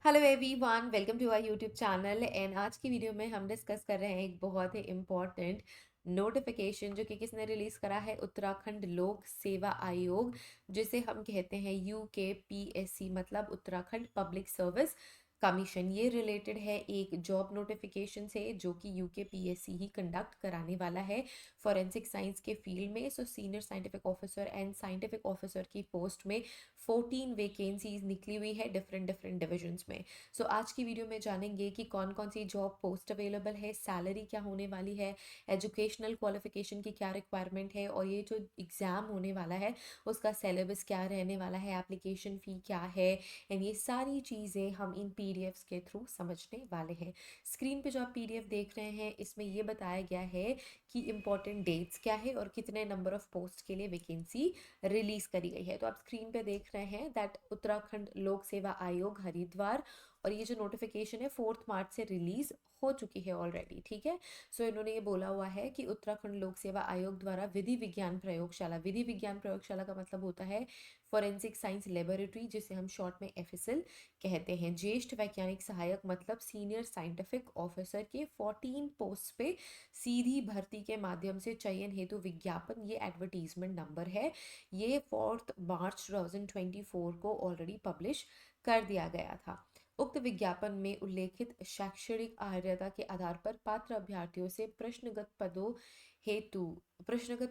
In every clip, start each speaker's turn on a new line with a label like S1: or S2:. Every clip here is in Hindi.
S1: Hello everyone, welcome to our YouTube channel. And आज की वीडियो में हम डिस्कस कर रहे हैं एक बहुत ही इम्पॉर्टेंट नोटिफिकेशन जो कि किसने रिलीज करा है, उत्तराखंड लोक सेवा आयोग, जिसे हम कहते हैं UKPSC, मतलब उत्तराखंड पब्लिक सर्विस कमीशन। ये रिलेटेड है एक जॉब नोटिफिकेशन से जो कि UKPSC ही कंडक्ट कराने वाला है फॉरेंसिक साइंस के फील्ड में। So senior scientific officer and scientific officer की पोस्ट में 14 वैकेंसीज निकली हुई है डिफरेंट डिफरेंट डिविजन्स में। सो आज की वीडियो में जानेंगे कि कौन कौन सी जॉब पोस्ट अवेलेबल है, सैलरी क्या होने वाली है, एजुकेशनल क्वालिफिकेशन की क्या रिक्वायरमेंट है, और ये जो एग्ज़ाम होने वाला है उसका सिलेबस क्या रहने वाला है, एप्लीकेशन फ़ी क्या है। एंड ये सारी चीज़ें हम इन PDFs के थ्रू समझने वाले हैं। स्क्रीन पे जो आप PDF देख रहे हैं इसमें ये बताया गया है कि इम्पोर्टेंट डेट्स क्या है और कितने नंबर ऑफ पोस्ट के लिए वैकेंसी रिलीज करी गई है। तो आप स्क्रीन पे देख रहे हैं दैट उत्तराखंड लोक सेवा आयोग हरिद्वार, और ये जो नोटिफिकेशन है 4 मार्च से रिलीज हो चुकी है ऑलरेडी। ठीक है। सो इन्होंने ये बोला हुआ है कि उत्तराखंड लोक सेवा आयोग द्वारा विधि विज्ञान प्रयोगशाला, विधि विज्ञान प्रयोगशाला का मतलब होता है फॉरेंसिक साइंस लेबोरेटरी, जिसे हम शॉर्ट में FSL कहते हैं। ज्येष्ठ वैज्ञानिक सहायक मतलब सीनियर साइंटिफिक ऑफिसर के 14 पोस्ट पे सीधी भर्ती के माध्यम से चयन हेतु विज्ञापन, ये एडवर्टीजमेंट नंबर है, ये 4 मार्च 2024 को ऑलरेडी पब्लिश कर दिया गया था। उक्त विज्ञापन में उल्लेखित शैक्षणिक अर्हता के आधार पर पात्र अभ्यर्थियों से हेतु प्रश्नगत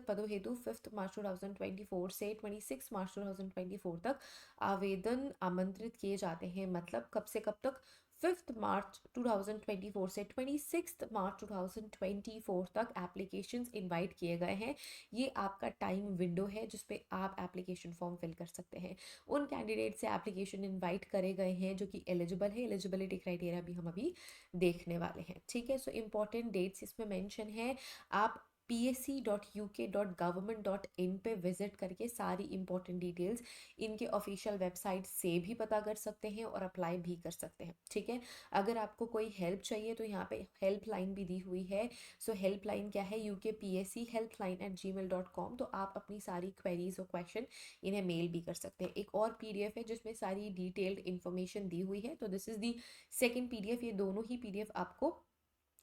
S1: पदों हेतु 5 मार्च 2024 से 26 मार्च 2024 तक आवेदन आमंत्रित किए जाते हैं। मतलब कब से कब तक? 5 मार्च 2024 से 26 मार्च 2024 तक एप्लीकेशंस इनवाइट किए गए हैं। ये आपका टाइम विंडो है जिसपे आप एप्लीकेशन फॉर्म फिल कर सकते हैं। उन कैंडिडेट से एप्लीकेशन इनवाइट करे गए हैं जो कि एलिजिबल है। एलिजिबिलिटी क्राइटेरिया भी हम अभी देखने वाले हैं। ठीक है। सो इम्पॉर्टेंट डेट्स इसमें मेंशन है। आप psc.uk.government.in पे विजिट करके सारी इंपॉर्टेंट डिटेल्स इनके ऑफिशियल वेबसाइट से भी पता कर सकते हैं और अप्लाई भी कर सकते हैं। ठीक है। अगर आपको कोई हेल्प चाहिए तो यहाँ पे हेल्पलाइन भी दी हुई है। सो हेल्पलाइन क्या है? UKPSC helpline@gmail.com। तो आप अपनी सारी क्वेरीज और क्वेश्चन इन्हें मेल भी कर सकते हैं। एक और PDF है जिसमें सारी डिटेल्ड इन्फॉर्मेशन दी हुई है। तो this is the second PDF। ये दोनों ही PDF आपको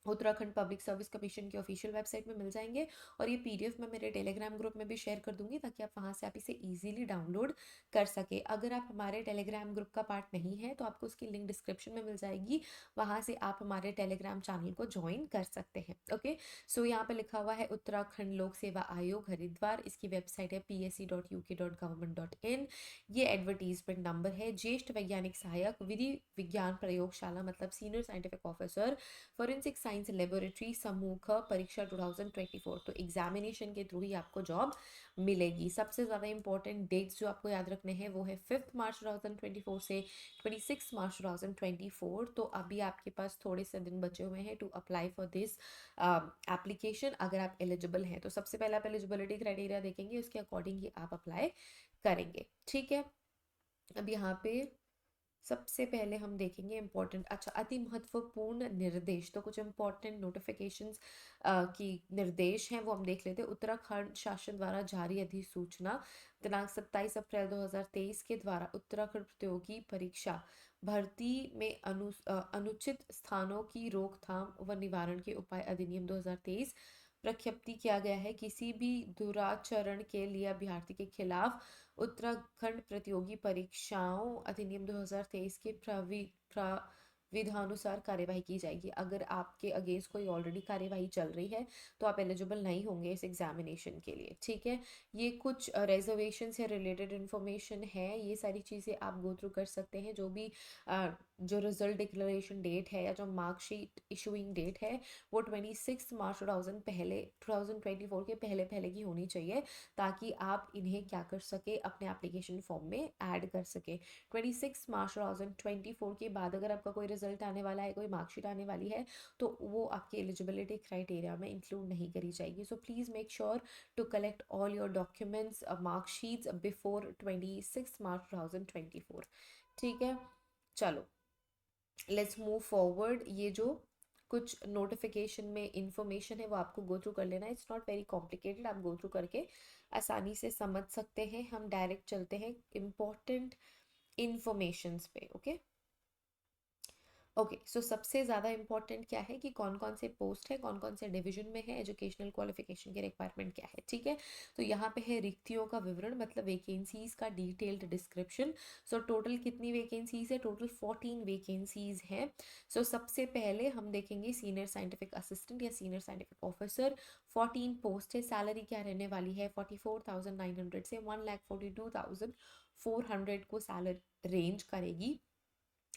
S1: उत्तराखंड पब्लिक सर्विस कमीशन की ऑफिशियल वेबसाइट में मिल जाएंगे। और ये PDF मैं मेरे टेलीग्राम ग्रुप में भी शेयर कर दूंगी ताकि आप वहाँ से आप इसे इजीली डाउनलोड कर सके। अगर आप हमारे टेलीग्राम ग्रुप का पार्ट नहीं है तो आपको उसकी लिंक डिस्क्रिप्शन में मिल जाएगी, वहाँ से आप हमारे टेलीग्राम चैनल को ज्वाइन कर सकते हैं। ओके। सो यहाँ पे लिखा हुआ है उत्तराखंड लोक सेवा आयोग हरिद्वार, इसकी वेबसाइट है psc.uk.government.in। ये एडवर्टीजमेंट नंबर है। ज्येष्ठ वैज्ञानिक सहायक विधि विज्ञान प्रयोगशाला मतलब senior scientific officer forensic science laboratory समूह ख परीक्षा 2024। तो एग्जामिनेशन के थ्रू ही आपको जॉब मिलेगी। सबसे ज़्यादा इंपॉर्टेंट डेट्स जो आपको याद रखने हैं वो है 5 मार्च 2024 से 26 मार्च 2024। तो अभी आपके पास थोड़े से दिन बचे हुए हैं to apply for this application. अगर आप एलिजिबल हैं तो सबसे पहले आप एलिजिबिलिटी क्राइटेरिया देखेंगे, उसके अकॉर्डिंग ही आप अप्लाई करेंगे। ठीक है। अब यहाँ पे सबसे पहले हम देखेंगे इम्पोर्टेंट, अच्छा अति महत्वपूर्ण निर्देश। तो कुछ इम्पोर्टेंट नोटिफिकेशंस की निर्देश हैं वो हम देख लेते हैं। उत्तराखंड शासन द्वारा जारी अधिसूचना दिनांक 27 अप्रैल 2023 के द्वारा उत्तराखंड प्रतियोगी परीक्षा भर्ती में अनुचित स्थानों की रोकथाम व निवारण के उपाय अधिनियम 2023 प्रख्यापित किया गया है। किसी भी दुराचरण के लिए अभ्यर्थी के खिलाफ उत्तराखंड प्रतियोगी परीक्षाओं अधिनियम 2023 के विधानुसार कार्यवाही की जाएगी। अगर आपके अगेंस्ट कोई ऑलरेडी कार्यवाही चल रही है तो आप एलिजिबल नहीं होंगे इस एग्जामिनेशन के लिए। ठीक है। ये कुछ रिजर्वेशन से रिलेटेड इंफॉर्मेशन है, ये सारी चीज़ें आप गो थ्रू कर सकते हैं। जो भी जो रिजल्ट डिक्लेरेशन डेट है या जो मार्कशीट इशूइंग डेट है वो 26 मार्च 2024 के पहले पहले की होनी चाहिए, ताकि आप इन्हें क्या कर सके, अपने एप्लीकेशन फॉर्म में ऐड कर सके। 26 मार्च 2024 के बाद अगर आपका कोई रिजल्ट आने वाला है, कोई मार्कशीट आने वाली है, तो वो आपकी एलिजिबिलिटी क्राइटेरिया में इंक्लूड नहीं करी जाएगी। So please make sure to collect all your documents marksheets before 26 March 2024। ठीक है। चलो लेट्स मूव फॉरवर्ड। ये जो कुछ नोटिफिकेशन में इंफॉर्मेशन है वो आपको गो थ्रू कर लेना है। इट्स नॉट वेरी कॉम्प्लिकेटेड, आप गो थ्रू करके आसानी से समझ सकते हैं। हम डायरेक्ट चलते हैं इम्पोर्टेंट इंफॉर्मेशंस पे। ओके। ओके, सो सबसे ज़्यादा इम्पोर्टेंट क्या है कि कौन कौन से पोस्ट है, कौन कौन से डिवीजन में है, एजुकेशनल क्वालिफिकेशन की रिक्वायरमेंट क्या है, ठीक है। तो यहाँ पे है रिक्तियों का विवरण, मतलब वैकेंसीज का डिटेल्ड डिस्क्रिप्शन। सो टोटल कितनी वैकेंसीज है? टोटल 14 वैकेंसीज हैं। सो सबसे पहले हम देखेंगे सीनियर साइंटिफिक असिस्टेंट या सीनियर साइंटिफिक ऑफिसर। 14 पोस्ट है। सैलरी क्या रहने वाली है? 44,900 से 1,42,400 को सैलरी रेंज करेगी।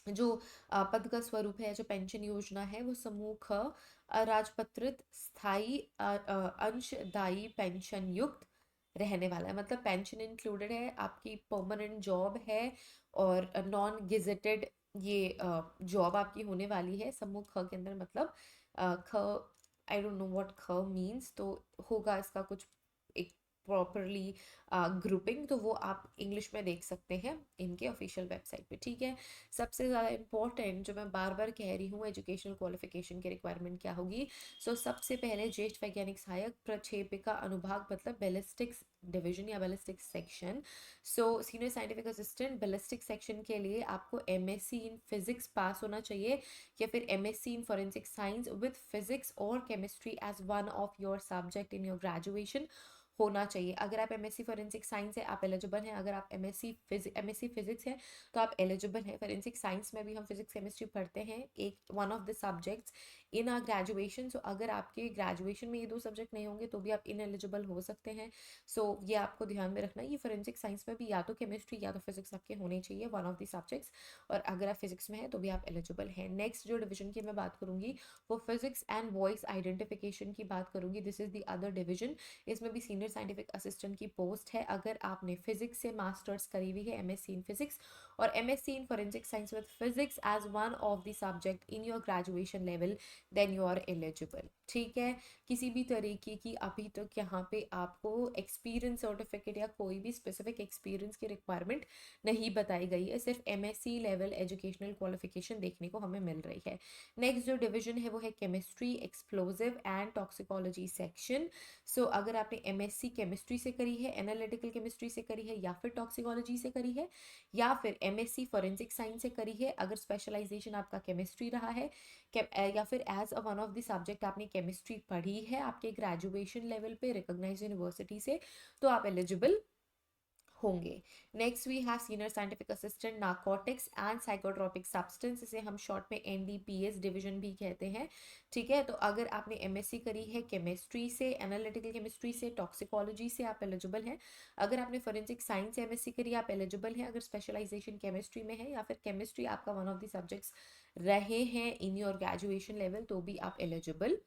S1: जो पद का स्वरूप है, जो पेंशन योजना है, वो समूह ख अराजपत्रित स्थायी अंशदायी पेंशन युक्त रहने वाला है। मतलब पेंशन इंक्लूडेड है, आपकी परमानेंट जॉब है और नॉन गेजेटेड ये जॉब आपकी होने वाली है समूह ख के अंदर। मतलब ख, आई डोंट नो व्हाट ख मीन्स, तो होगा इसका कुछ एक प्रॉपरली ग्रुपिंग, तो वो आप इंग्लिश में देख सकते हैं इनके ऑफिशियल वेबसाइट पे, ठीक है। सबसे ज़्यादा इम्पोर्टेंट जो मैं बार बार कह रही हूँ, एजुकेशनल क्वालिफिकेशन की रिक्वायरमेंट क्या होगी? सो सबसे पहले ज्येष्ठ वैज्ञानिक सहायक प्रक्षेपिका अनुभाग, मतलब बैलिस्टिक्स डिवीजन या ballistics section. So senior scientific assistant ballistic section के लिए आपको एमएससी इन फिजिक्स पास होना चाहिए, या फिर MSc in forensic science with physics और chemistry as one of your subject in your graduation होना चाहिए। अगर आप एमएससी फॉरेंसिक साइंस है, आप एलिजिबल हैं। अगर आप एमएससी फिजिक्स है, तो आप एलिजिबल हैं। फॉरेंसिक साइंस में भी हम फिजिक्स केमिस्ट्री पढ़ते हैं, एक one of the subjects in our graduation. So अगर आपके ग्रेजुएशन में ये दो सब्जेक्ट नहीं होंगे तो भी आप इन एलिजिबल हो सकते हैं। सो ये आपको ध्यान में रखना है, ये फॉरेंसिक साइंस में भी या तो केमिस्ट्री या तो फिजिक्स आपके होने चाहिए, वन ऑफ द सब्जेक्ट्स। और अगर आप फिजिक्स में हैं तो भी आप एलिजिबल हैं। नेक्स्ट जो डिवीजन की मैं बात करूंगी वो फिजिक्स एंड वॉइस आइडेंटिफिकेशन की बात करूंगी। This is the other division. इसमें भी सीनियर साइंटिफिक असिस्टेंट की पोस्ट है। अगर आपने फिजिक्स से मास्टर्स करी हुई है, एमएससी इन फिजिक्स और MSc in forensic science with physics as one of the subject in your graduation level, then you are eligible, ठीक है। किसी भी तरीके की अभी तक यहाँ पे आपको एक्सपीरियंस सर्टिफिकेट या कोई भी स्पेसिफिक एक्सपीरियंस की रिक्वायरमेंट नहीं बताई गई है, सिर्फ एमएससी लेवल एजुकेशनल क्वालिफिकेशन देखने को हमें मिल रही है। नेक्स्ट जो डिवीजन है वो है chemistry explosive and toxicology section. So अगर आपने एमएससी केमिस्ट्री से करी है, एनालिटिकल केमिस्ट्री से करी है, या फिर टॉक्सिकोलॉजी से करी है, या फिर एमएससी फॉरेंसिक साइंस से करी है, अगर स्पेशलाइजेशन आपका केमिस्ट्री रहा है, या फिर as a one of the subject आपने केमिस्ट्री पढ़ी है आपके ग्रेजुएशन लेवल पे रिकॉग्नाइज्ड यूनिवर्सिटी से, तो आप एलिजिबल होंगे। Next we have senior scientific assistant narcotics and psychotropic substance, इसे हम शॉर्ट में एनडीपीएस डिवीजन भी कहते हैं, ठीक है। तो अगर आपने एमएससी करी है केमिस्ट्री से, एनालिटिकल केमिस्ट्री से, टॉक्सिकोलॉजी से, आप एलिजिबल हैं। अगर आपने फोरेंसिक साइंस से एमएससी करी है, आप एलिजिबल हैं। अगर स्पेशलाइजेशन केमिस्ट्री में है या फिर केमिस्ट्री आपका वन ऑफ द सब्जेक्ट्स रहे हैं इन योर ग्रेजुएशन लेवल, तो भी आप एलिजिबल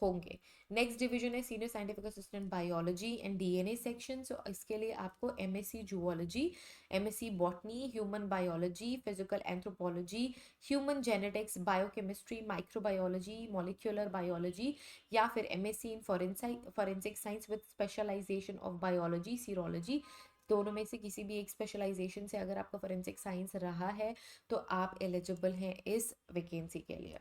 S1: होंगे। नेक्स्ट डिवीजन है senior scientific assistant biology and DNA section. So इसके लिए आपको MSc zoology, MSc botany, human biology, physical anthropology, human genetics, biochemistry, microbiology, molecular biology, या फिर MSc in forensic science with specialisation of biology, serology, दोनों में से किसी भी एक स्पेशलाइजेशन से अगर आपका फॉरेंसिक साइंस रहा है तो आप एलिजिबल हैं इस वैकेंसी के लिए।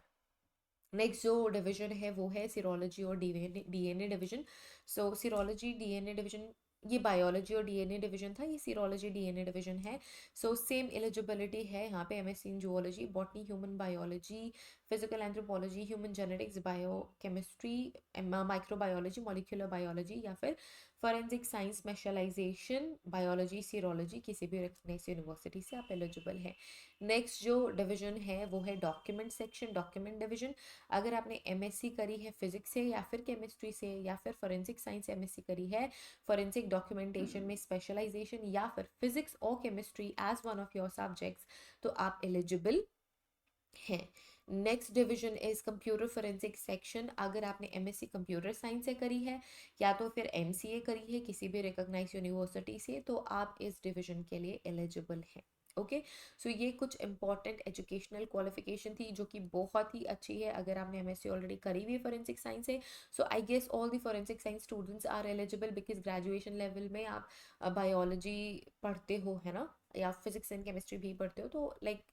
S1: नेक्स्ट जो डिवीजन है वो है सीरोलॉजी और डीएनए डिवीजन। सो सीरोलॉजी डीएनए डिवीजन, ये बायोलॉजी और डीएनए डिवीजन था, ये सीरोलॉजी डीएनए डिवीजन है। सो सेम एलिजिबिलिटी है यहाँ पे, MSc in zoology, botany, human biology, physical anthropology, human genetics, biochemistry, microbiology, molecular biology, या फिर forensic science specialisation biology, serology, किसी भी रिकग्नाइज्ड यूनिवर्सिटी से आप एलिजिबल हैं। नेक्स्ट जो डिवीजन है वो है डॉक्यूमेंट सेक्शन, डॉक्यूमेंट डिवीजन। अगर आपने एमएससी करी है फिजिक्स से या फिर केमिस्ट्री से, या फिर फॉरेंसिक साइंस एमएससी करी है, फॉरेंसिक डॉक्यूमेंटेशन में स्पेशलाइजेशन, या फिर फिजिक्स और chemistry as one of your subjects, तो आप एलिजिबल हैं। Next division is computer forensic section. अगर आपने एमएससी कंप्यूटर साइंस से करी है या तो फिर एमसीए करी है किसी भी रिकॉग्नाइज्ड यूनिवर्सिटी से, तो आप इस डिवीजन के लिए एलिजिबल हैं। ओके, सो ये कुछ इंपॉर्टेंट एजुकेशनल क्वालिफिकेशन थी जो कि बहुत ही अच्छी है अगर आपने एमएससी ऑलरेडी करी हुई है फोरेंसिक साइंस है। So I guess all the forensic science students are eligible, because graduation level में आप बायोलॉजी पढ़ते हो, है ना, या फिजिक्स एंड केमिस्ट्री भी पढ़ते हो, तो like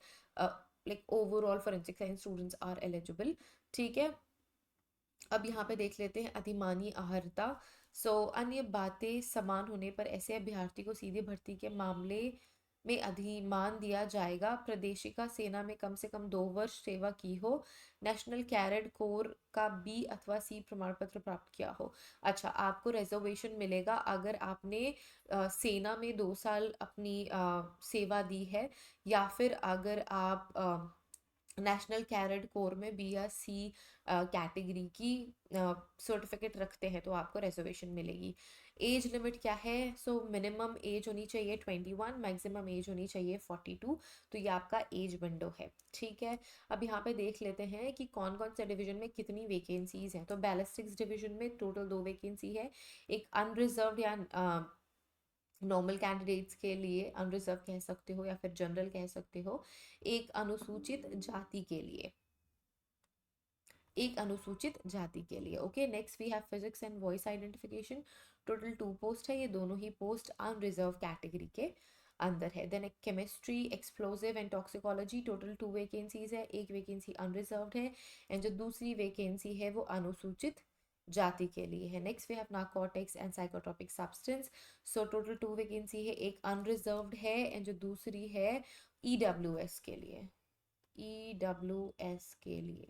S1: overall forensic science students are eligible, ठीक है। अब यहाँ पे देख लेते हैं अधिमानी अहर्ता। सो अन्य बातें समान होने पर ऐसे अभ्यर्थी को सीधे भर्ती के मामले में अधिमान दिया जाएगा। प्रदेशिका सेना में कम से कम 2 वर्ष सेवा की हो। नेशनल कैडेट कोर का बी अथवा सी प्रमाण पत्र प्राप्त किया हो। अच्छा, आपको रिजर्वेशन मिलेगा अगर आपने सेना में 2 साल अपनी सेवा दी है, या फिर अगर आप नेशनल कैडेट कोर में बी या सी कैटेगरी की सर्टिफिकेट रखते हैं तो आपको रिजर्वेशन मिलेगी। एज लिमिट क्या है? सो मिनिमम एज होनी चाहिए 21, मैक्सिमम एज होनी चाहिए 42। तो ये आपका एज विंडो है, ठीक है। अब यहाँ पे देख लेते हैं कि कौन कौन से डिवीजन में कितनी वैकेंसीज हैं। तो बैलिस्टिक्स डिवीजन में टोटल 2 वैकेंसी है। एक अनरिजर्व्ड या नॉर्मल कैंडिडेट्स के लिए अनरिजर्व कह सकते हो या फिर जनरल कह सकते हो। एक अनुसूचित जाति के लिए, एक अनुसूचित जाति के लिए। Okay, next we have physics and voice identification. Total 2 post है, ये दोनों ही पोस्ट अनरिजर्व कैटेगरी के अंदर है। देन एक chemistry, explosive and toxicology, total 2 vacancies है। एक वैकेंसी अनरिजर्व्ड है एंड जो दूसरी वैकेंसी है वो अनुसूचित जाति के लिए है। Next we have narcotics and psychotropic substance. So total 2 vacancy है, एक अनरिजर्व्ड है एंड जो दूसरी है ईडब्ल्यूएस के लिए, ईडब्ल्यूएस के लिए,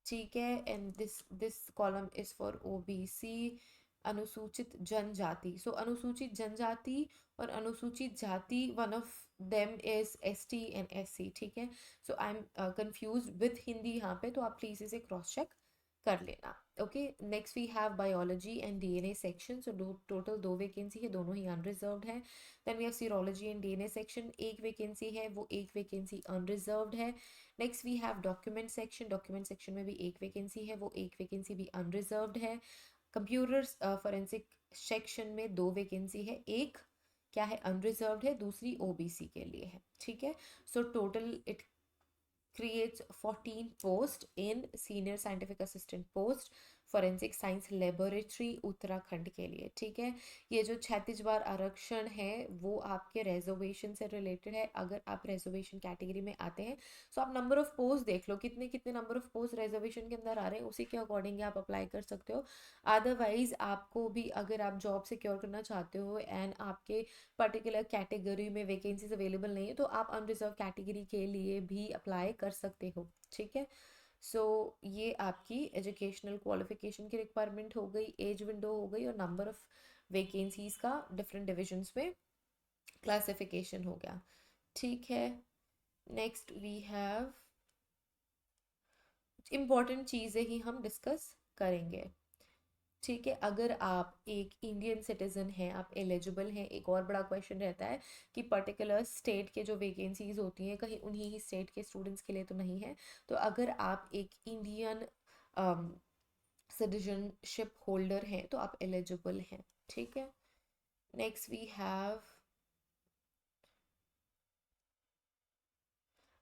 S1: ठीक है। And this column is for OBC, अनुसूचित जनजाति। सो अनुसूचित जनजाति और अनुसूचित जाति, one of them is ST and SC, ठीक है। So I am confuse with Hindi यहाँ पे, तो आप प्लीज इसे क्रॉस चेक कर लेना। Okay, next we have biology and DNA section. So total 2 vacancy है, दोनों ही अनरिजर्व्ड है। Then we have serology and DNA section, एक वैकेंसी है, वो एक वैकेंसी अनरिजर्व्ड है। Next we have document section, document section में भी एक वैकेंसी है, वो एक वैकेंसी भी अनरिजर्व्ड है। कंप्यूटर्स फॉरेंसिक सेक्शन में 2 वैकेंसी है, एक क्या है अनरिजर्व्ड है, दूसरी ओबीसी के लिए है, ठीक है। So total it creates 14 post in senior scientific assistant post forensic science laboratory Uttarakhand के लिए, ठीक है। ये जो 36 बार आरक्षण है वो आपके रिजर्वेशन से रिलेटेड है। अगर आप रिजर्वेशन कैटेगरी में आते हैं तो आप नंबर ऑफ पोस्ट देख लो, कितने कितने नंबर ऑफ पोस्ट रिजर्वेशन के अंदर आ रहे हैं, उसी के अकॉर्डिंग आप अप्लाई कर सकते हो। अदरवाइज आपको भी अगर आप जॉब सिक्योर करना चाहते हो एंड आपके पर्टिकुलर कैटेगरी में वैकेंसीज अवेलेबल नहीं है तो आप अनरिजर्व कैटेगरी के लिए भी अप्लाई कर सकते हो, ठीक है। सो ये आपकी एजुकेशनल क्वालिफिकेशन की रिक्वायरमेंट हो गई, एज विंडो हो गई और नंबर ऑफ वैकेंसीज का डिफरेंट डिविजन्स में क्लासिफिकेशन हो गया, ठीक है। नेक्स्ट वी हैव इम्पॉर्टेंट चीज़ें ही हम डिस्कस करेंगे, ठीक है। अगर आप एक इंडियन सिटीजन हैं, आप एलिजिबल हैं, एक और बड़ा क्वेश्चन रहता है कि पर्टिकुलर स्टेट के जो वैकेंसीज होती हैं कहीं उन्हीं ही स्टेट के स्टूडेंट्स के लिए तो नहीं है। तो अगर आप एक इंडियन सिटीजनशिप होल्डर हैं तो आप एलिजिबल हैं, ठीक है। नेक्स्ट वी हैव,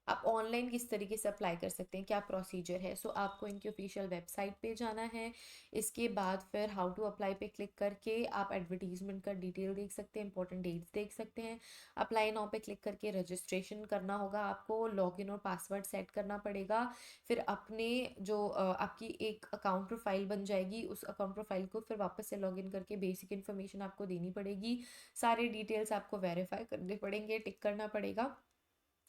S1: आप ऑनलाइन किस तरीके से अप्लाई कर सकते हैं, क्या प्रोसीजर है। सो आपको इनकी ऑफिशियल वेबसाइट पे जाना है। इसके बाद फिर हाउ टू अप्लाई पे क्लिक करके आप एडवर्टीजमेंट का डिटेल देख सकते हैं, इंपॉर्टेंट डेट्स देख सकते हैं। अप्लाई नाउ पे क्लिक करके रजिस्ट्रेशन करना होगा, आपको लॉगिन और पासवर्ड सेट करना पड़ेगा। फिर अपने जो आपकी एक अकाउंट प्रोफाइल बन जाएगी, उस अकाउंट प्रोफाइल को फिर वापस से लॉगिन करके बेसिक इन्फॉर्मेशन आपको देनी पड़ेगी, सारे डिटेल्स आपको वेरीफाई करने पड़ेंगे, टिक करना पड़ेगा।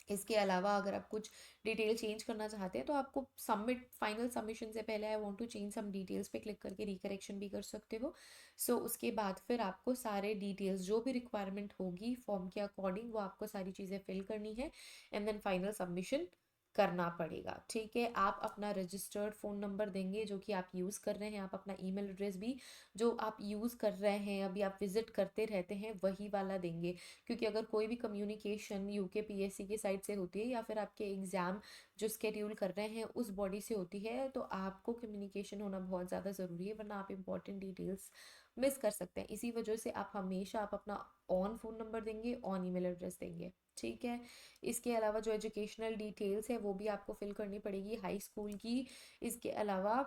S1: इसके अलावा अगर आप कुछ डिटेल चेंज करना चाहते हैं तो आपको सबमिट, फाइनल सबमिशन से पहले I want to change some details पे क्लिक करके रिकरेक्शन भी कर सकते हो। सो उसके बाद फिर आपको सारे डिटेल्स जो भी रिक्वायरमेंट होगी फॉर्म के अकॉर्डिंग वो आपको सारी चीज़ें फिल करनी है एंड देन फाइनल सबमिशन करना पड़ेगा, ठीक है। आप अपना रजिस्टर्ड फ़ोन नंबर देंगे जो कि आप यूज़ कर रहे हैं, आप अपना ईमेल एड्रेस भी जो आप यूज़ कर रहे हैं, अभी आप विजिट करते रहते हैं वही वाला देंगे। क्योंकि अगर कोई भी कम्युनिकेशन यूके पीएससी की साइड से होती है या फिर आपके एग्ज़ाम जो स्केड्यूल कर रहे हैं उस बॉडी से होती है तो आपको कम्युनिकेशन होना बहुत ज़्यादा ज़रूरी है, वरना आप इंपॉर्टेंट डिटेल्स मिस कर सकते हैं। इसी वजह से आप हमेशा आप अपना ऑन फ़ोन नंबर देंगे, ऑन ईमेल एड्रेस देंगे, ठीक है। इसके अलावा जो एजुकेशनल डिटेल्स है वो भी आपको फिल करनी पड़ेगी हाई स्कूल की। इसके अलावा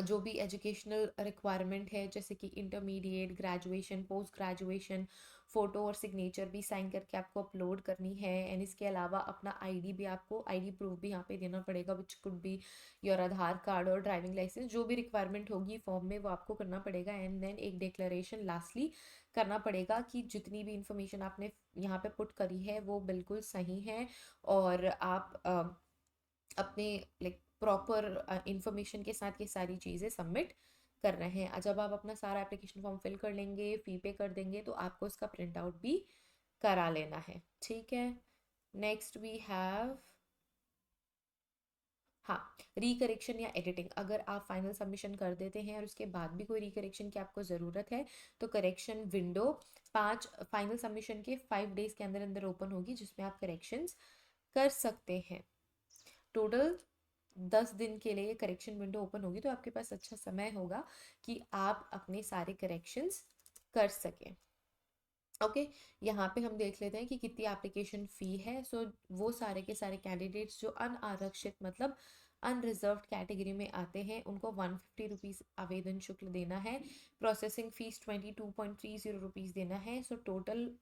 S1: जो भी एजुकेशनल रिक्वायरमेंट है जैसे कि intermediate, graduation, post graduation, photo और सिग्नेचर भी साइन करके आपको अपलोड करनी है। एंड इसके अलावा अपना आईडी भी, आपको आईडी प्रूफ भी यहाँ पे देना पड़ेगा, which could be your Aadhaar card और ड्राइविंग लाइसेंस, जो भी रिक्वायरमेंट होगी फॉर्म में वो आपको करना पड़ेगा। एंड देन एक डिक्लेरेशन लास्टली करना पड़ेगा कि जितनी भी इंफॉर्मेशन आपने यहाँ पे पुट करी है वो बिल्कुल सही है, और आप अपने लाइक प्रॉपर इंफॉर्मेशन के साथ ये सारी चीज़ें सबमिट कर रहे हैं। जब आप अपना सारा एप्लीकेशन फॉर्म फिल कर लेंगे, फी पे कर देंगे, तो आपको उसका प्रिंट आउट भी करा लेना है, ठीक है। नेक्स्ट वी हैव, हाँ, रिकरेक्शन या एडिटिंग। अगर आप फाइनल सबमिशन कर देते हैं और उसके बाद भी कोई रिकरेक्शन की आपको ज़रूरत है, तो करेक्शन विंडो 5 फाइनल सबमिशन के 5 डेज के अंदर अंदर ओपन होगी, जिसमें आप करेक्शंस कर सकते हैं। टोटल 10 दिन के लिए करेक्शन विंडो ओपन होगी, तो आपके पास अच्छा समय होगा कि आप अपने सारे करेक्शंस कर सकें। ओके, यहाँ पे हम देख लेते हैं कि कितनी एप्लीकेशन फ़ी है। सो वो सारे के सारे कैंडिडेट्स जो अनारक्षित मतलब अनरिजर्व्ड कैटेगरी में आते हैं, उनको 150 रुपीज़ आवेदन शुल्क देना है। प्रोसेसिंग फ़ीस 22.30 रुपीज़ देना है। सो टोटल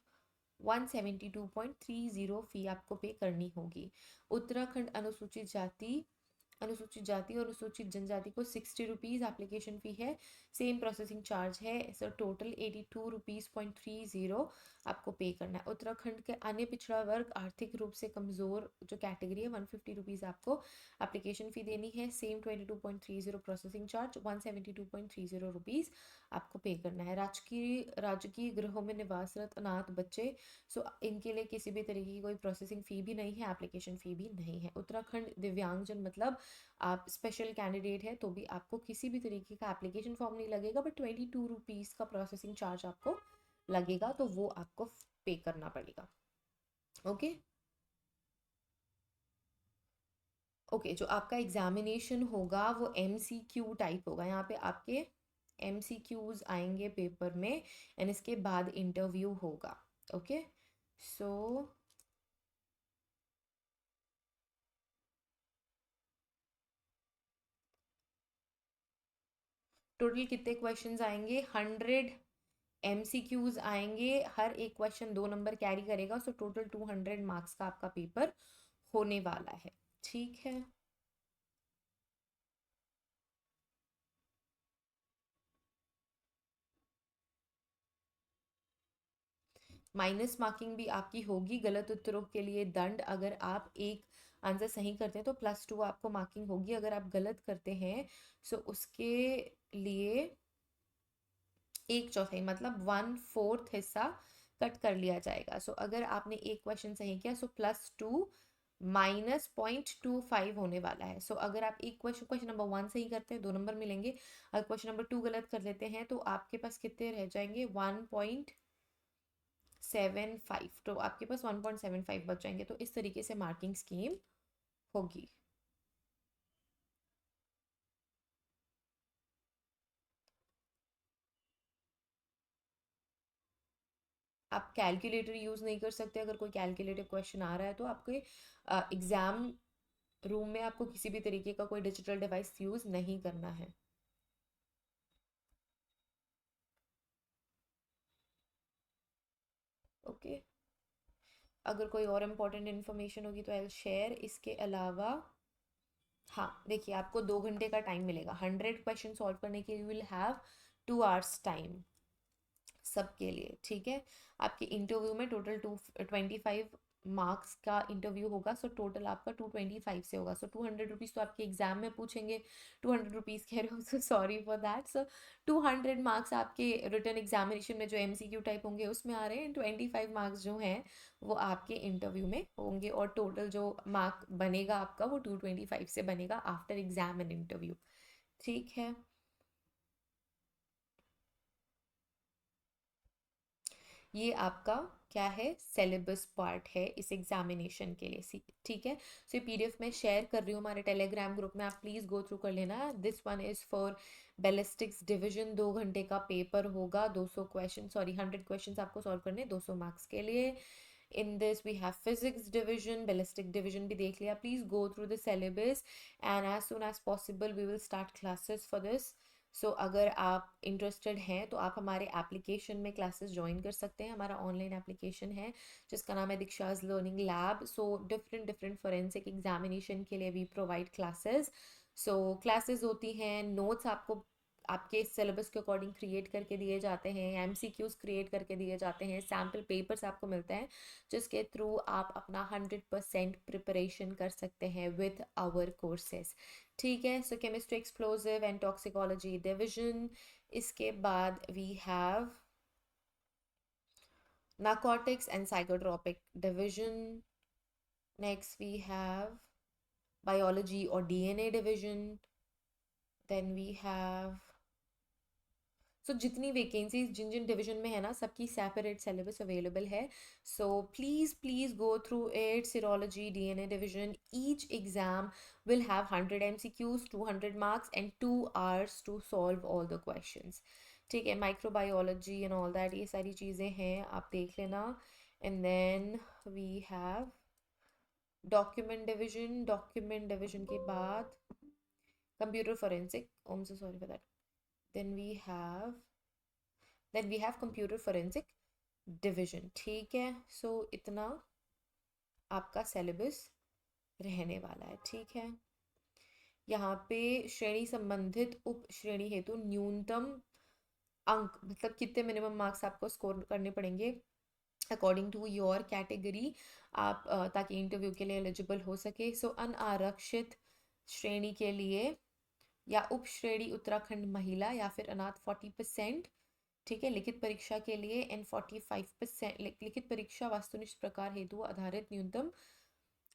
S1: 172.30 फ़ी आपको पे करनी होगी। उत्तराखंड अनुसूचित जाति और अनुसूचित जनजाति को 60 रुपीज़ एप्लीकेशन फ़ी है। सेम प्रोसेसिंग चार्ज है। सो टोटल 82 रुपीज़.30 आपको पे करना है। उत्तराखंड के अन्य पिछड़ा वर्ग आर्थिक रूप से कमज़ोर जो कैटेगरी है, 150 रुपीज़ आपको एप्लीकेशन फ़ी देनी है। सेम 22.30 प्रोसेसिंग चार्ज, 172.30 रुपीज़ आपको पे करना है। राजकीय राजकीय गृहों में निवासरत अनाथ बच्चे, सो इनके लिए किसी भी तरीके की कोई प्रोसेसिंग फ़ी भी नहीं है, एप्लीकेशन फ़ी भी नहीं है। उत्तराखंड दिव्यांगजन मतलब आप स्पेशल कैंडिडेट है, तो भी आपको किसी भी तरीके का एप्लीकेशन फॉर्म नहीं लगेगा, बट 22 रुपीज़ का प्रोसेसिंग चार्ज आपको लगेगा, तो वो आपको पे करना पड़ेगा। ओके ओके, जो आपका एग्जामिनेशन होगा वो MCQ टाइप होगा। यहाँ पे आपके MCQs आएंगे पेपर में, एंड इसके बाद इंटरव्यू होगा। ओके, सो टोटल कितने क्वेश्चंस आएंगे? 100 MCQs आएंगे। हर एक क्वेश्चन 2 नंबर कैरी करेगा, सो टोटल 200 मार्क्स का आपका पेपर होने वाला है, ठीक है। माइनस मार्किंग भी आपकी होगी गलत उत्तरों के लिए। दंड, अगर आप एक आंसर सही करते हैं तो +2 आपको मार्किंग होगी। अगर आप गलत करते हैं, सो उसके लिए 1/4 मतलब 1/4 हिस्सा कट कर लिया जाएगा। सो अगर आपने एक क्वेश्चन सही किया, सो +2 -0.25 होने वाला है। सो अगर आप एक क्वेश्चन नंबर 1 सही करते हैं, 2 नंबर मिलेंगे। अगर क्वेश्चन नंबर 2 गलत कर लेते हैं, तो आपके पास कितने रह जाएंगे? 1.75, तो आपके पास 1.75 बच जाएंगे। तो इस तरीके से मार्किंग स्कीम होगी। आप कैलकुलेटर यूज़ नहीं कर सकते। अगर कोई कैलकुलेटिव क्वेश्चन आ रहा है, तो आपके एग्ज़ाम रूम में आपको किसी भी तरीके का कोई डिजिटल डिवाइस यूज़ नहीं करना है। ओके, अगर कोई और इम्पोर्टेंट इन्फॉर्मेशन होगी तो आई विल शेयर। इसके अलावा, हाँ देखिए, आपको 2 घंटे का टाइम मिलेगा। 100 क्वेश्चन सॉल्व करने के लिए विल हैव 2 आवर्स टाइम सबके लिए, ठीक है। आपके इंटरव्यू में टोटल 225 मार्क्स का इंटरव्यू होगा। सो टोटल आपका 225 से होगा। सो 200 रुपीज़ तो आपके एग्जाम में पूछेंगे। 200 रुपीज़ कह रहे हो, सो sorry for that. So 200 marks आपके रिटर्न एग्जामिनेशन में जो MCQ टाइप होंगे उसमें आ रहे हैं। 25 मार्क्स जो हैं वो आपके इंटरव्यू में होंगे, और टोटल जो मार्क बनेगा आपका वो 225 से बनेगा आफ्टर एग्जाम एंड इंटरव्यू, ठीक है। ये आपका क्या है? सिलेबस पार्ट है इस एग्जामिनेशन के लिए, ठीक है। सो ये PDF मैं शेयर कर रही हूँ हमारे टेलीग्राम ग्रुप में, आप प्लीज़ गो थ्रू कर लेना। This one is for ballistics division. 2 घंटे का पेपर होगा। 200 क्वेश्चन, सॉरी 100 क्वेश्चन आपको सॉल्व करने, 200 मार्क्स के लिए। In this we have physics division, ballistic division भी देख लिया। Please go through the syllabus, and as soon as possible we will start classes for this. So अगर आप इंटरेस्टेड हैं, तो आप हमारे एप्लीकेशन में क्लासेस ज्वाइन कर सकते हैं। हमारा ऑनलाइन एप्लीकेशन है जिसका नाम है Deeksha's learning lab. So different different forensic examination के लिए we provide classes. So classes होती हैं, नोट्स आपको आपके सिलेबस के अकॉर्डिंग क्रिएट करके दिए जाते हैं, एमसीक्यूज क्रिएट करके दिए जाते हैं, सैम्पल पेपर्स आपको मिलते हैं जिसके थ्रू आप अपना 100% प्रिपरेशन कर सकते हैं विथ आवर कोर्सेज। ठीक है, so chemistry explosive and toxicology division, इसके बाद we have narcotics and psychotropic division. Next we have biology or DNA division. Then we have, so जितनी वैकेंसीज जिन जिन डिवीजन में है ना, सबकी सेपरेट सिलेबस अवेलेबल है। So please go through it. Serology, DNA division, each exam will have 100 MCQs, 200 marks and 2 hours to solve all the questions. ठीक है, माइक्रोबायोलॉजी एंड ऑल दैट, ये सारी चीज़ें हैं, आप देख लेना। And then we have document division के बाद computer forensic, um so sorry for that. Then we have computer forensic division. ठीक है, सो इतना आपका सिलेबस रहने वाला है। ठीक है, यहाँ पे श्रेणी संबंधित उप श्रेणी हेतु न्यूनतम अंक, मतलब कितने मिनिमम मार्क्स आपको स्कोर करने पड़ेंगे अकॉर्डिंग टू योर कैटेगरी, आप ताकि इंटरव्यू के लिए एलिजिबल हो सके। सो अनारक्षित श्रेणी के लिए या उप श्रेणी उत्तराखंड महिला या फिर अनाथ 40%। ठीक है, लिखित परीक्षा के लिए एंड 45%, लिखित परीक्षा वस्तुनिष्ठ प्रकार हेतु आधारित न्यूनतम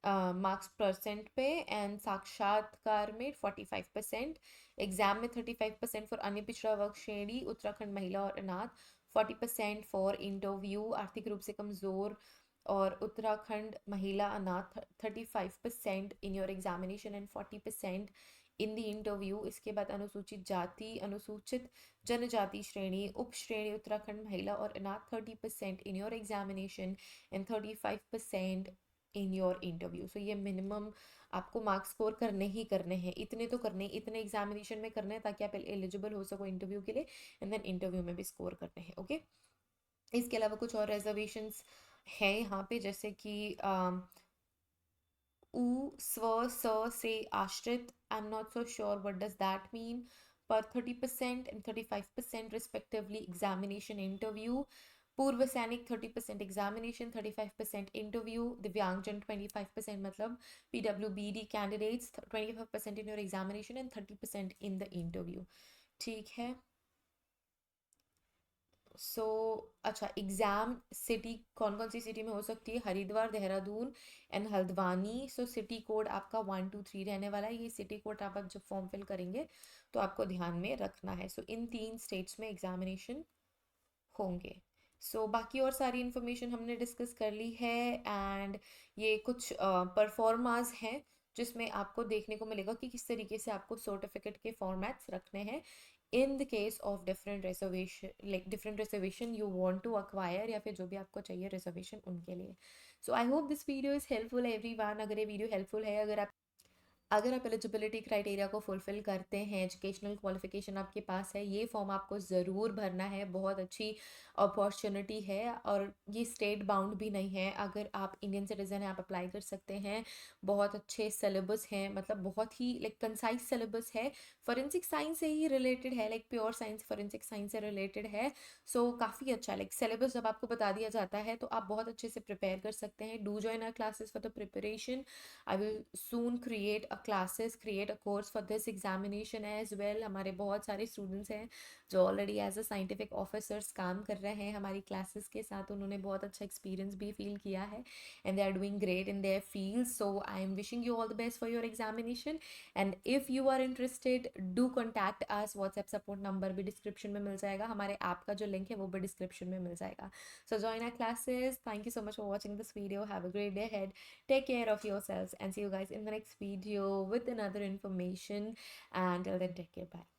S1: मार्क्स परसेंट पे, एंड साक्षात्कार में 45%, एग्जाम में 35% फॉर अन्य पिछड़ा वर्ग श्रेणी उत्तराखंड महिला और अनाथ, 40% फॉर इंटरव्यू आर्थिक रूप से कमजोर और उत्तराखंड महिला अनाथ, 35% in your examination and 40% in the interview. इसके बाद अनुसूचित जाति, अनुसूचित जनजाति श्रेणी उप श्रेणी उत्तराखंड महिला और अनाथ, 30% in your examination and 35% in your interview. So ये मिनिमम आपको मार्क्स स्कोर करने ही करने हैं, इतने तो करने, इतने एग्जामिनेशन में करने हैं ताकि आप एलिजिबल हो सको इंटरव्यू के लिए, एंड देन इंटरव्यू में भी स्कोर करने हैं। ओके, इसके अलावा कुछ और रिजर्वेशंस हैं यहाँ पे, जैसे कि उ स्व स से आश्रित, I am not so sure what does that mean, पर 30% एंड 35% रिस्पेक्टिवली एग्जामिनेशन इंटरव्यू। पूर्व सैनिक 30% एग्जामिनेशन, 35% इंटरव्यू। दिव्यांगजन 25%, मतलब PWBD candidates 25% in your examination and 30% in the interview. ठीक है, अच्छा, एग्जाम सिटी कौन कौन सी सिटी में हो सकती है? Haridwar, Dehradun and Haldwani. So city code आपका 1 2 3 रहने वाला है। ये सिटी कोड आप जब फॉर्म फिल करेंगे तो आपको ध्यान में रखना है। सो इन 3 स्टेट्स में एग्जामिनेशन होंगे। बाकी और सारी इन्फॉर्मेशन हमने डिस्कस कर ली है, एंड ये कुछ परफॉर्मास हैं जिसमें आपको देखने को मिलेगा कि किस तरीके से आपको सर्टिफिकेट के फॉर्मेट्स रखने हैं in the case of different reservation, like different reservation you want to acquire, या फिर जो भी आपको चाहिए रिजर्वेशन उनके लिए। So I hope this video is helpful everyone. अगर ये वीडियो हेल्पफुल है, अगर आप एलिजिबिलिटी क्राइटेरिया को फुलफिल करते हैं, एजुकेशनल क्वालिफिकेशन आपके पास है, ये फॉर्म आपको ज़रूर भरना है। बहुत अच्छी अपॉर्चुनिटी है और ये स्टेट बाउंड भी नहीं है। अगर आप इंडियन सिटीज़न हैं, आप अप्लाई कर सकते हैं। बहुत अच्छे सिलेबस हैं, मतलब बहुत ही लाइक कंसाइज सिलेबस है। फॉरेंसिक साइंस से ही रिलेटेड है, like pure science forensic science से रिलेटेड है। काफ़ी अच्छा, लाइक सिलेबस जब आपको बता दिया जाता है तो आप बहुत अच्छे से प्रिपेयर कर सकते हैं। Do join our classes for the preparation. I will soon create a classes, create a course for this examination as well. हमारे बहुत सारे स्टूडेंट्स हैं जो already as a scientific officers काम कर रहे हैं हमारी क्लासेस के साथ। उन्होंने बहुत अच्छा एक्सपीरियंस भी फील किया है and they are doing great in their field. So I am wishing you all the best for your examination, and if you are interested do contact us. WhatsApp support number भी डिस्क्रिप्शन में मिल जाएगा, हमारे ऐप का जो लिंक है वो भी डिस्क्रिप्शन में मिल जाएगा। So join our classes. Thank you so much for watching this video. Have a great day ahead. Take care of yourselves and see you guys in the next video with another information. And till then, take care. Bye.